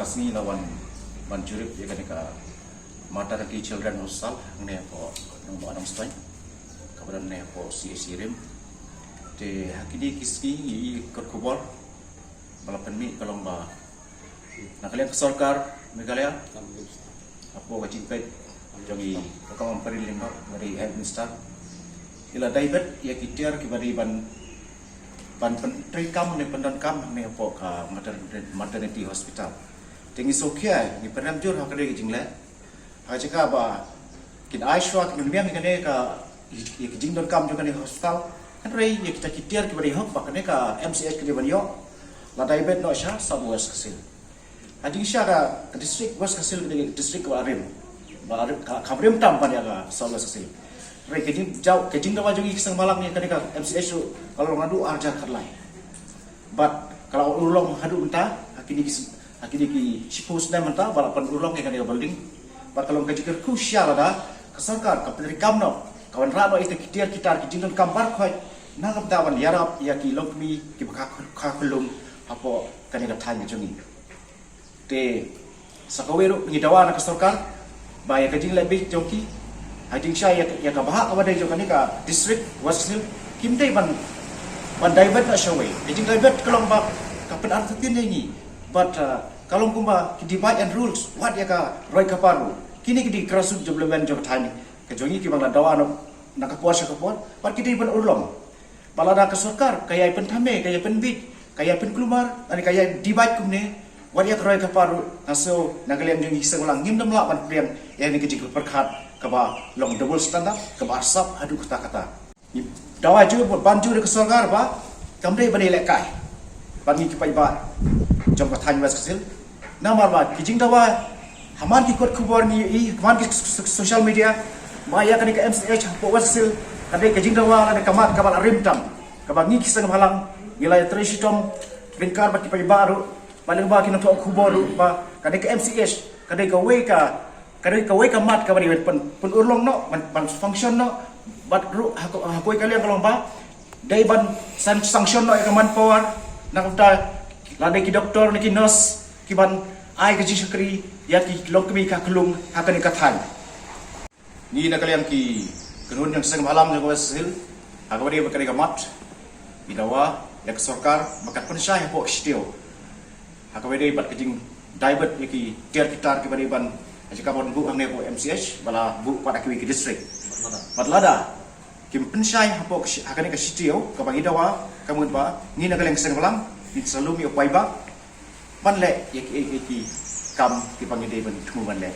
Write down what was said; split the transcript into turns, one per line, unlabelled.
rasmi lawan manjurip ya kan ka Maternity Children Hostel ne po nang anong stoy kabaran ne po si rim te hakidi kiski i korkobor balapan mi kalong ba nakalian sarkar Meghalaya apo kacipet jangi kakam perilim dari health minister ila David ya kitiar kibari ban pentri kam ne pendan kam ne apo ka maternity hospital tingi sokia ni pernam jur hakade jingle ha jaka ba kin aishwa kin miang kane ka jing don kam juga ni hospital kan rei ya kita kitiar kibari hok ba kane ka MCH kene banyo la David no sha sabwas kasil Hajing syara ke distrik was hasil ke distrik ke Arim. Ba Arim Kamrim tam pan ya ka Sabwas hasil. Re kejing jauh kejing dawa jogi kisang malang ni kadika MCH kalau ngadu arjar kharlai. But kalau ulong hadu mentah hakini ki sipus na mentah balapan ulong ke kadika building. But kalau kejing ku syara da ke sarkar ke pendiri kamno kawan rano itu kitiar kitar kejing dan kambar khoi nangam tawan yarap ya ki lokmi ki bakakulum apo kadika tanya jongi. Te sakawero ngidawa na kastorkar baya kajing lebih joki hajing saya ya ka bahak awada jokani ka district wasil kimdai ban David na shawai kajing David kalong ba kapan artitin ni but kalong kumba ki divide and rules what ya ka roi kaparu kini ki krasut joblemen jok thani ka jongi ki bangla dawa no nakapuas kapon but ki ban urlom balada kastorkar kaya pentame kaya penbit kaya penkelumar ani kaya divide kumne Wadiak roy kaparu naso nagaliam jeng hisang ulang ngim dam lawan priang yang ni kejik perkhat kaba long double standard kaba asap hadu kata dawa ju banju de kesorgar ba kamdei bani lekai bani kipai ba jom kathan was kesil namar ba kijing dawa haman ki kot khubor ni i haman ki social media maya kan ke MCH po was kesil kadai kijing dawa na kamat kabal rimtam kaba ngi kisang halang nilai treshitom ringkar ba kipai baru paling ba kinato khubor ba kadai ka MCH kadai ka way ka mat ka bari pen urlong no ban function no bat ru hakoi kalian kalong ba dai ban sanction no ka manpower nakta ladai ki doktor ni ki nurse ki ban ai ka jishkri ya ki lokmi ka klung hakan ka than ni na kalian ki kenun yang seng malam yang wasil hakabari ba kadai ka mat bidawa ya sarkar makat pensai po stio hakawede bat kejing David yaki tiar kitar ke bariban ajaka bon bu angne po MCH bala bu pada ki district badlada kim pensai hapo hakane ka sitio ka bagi dawa kamun ba ni nagaleng seng malam di salumi opaiba banle yaki kam ki pangide ban tumu banle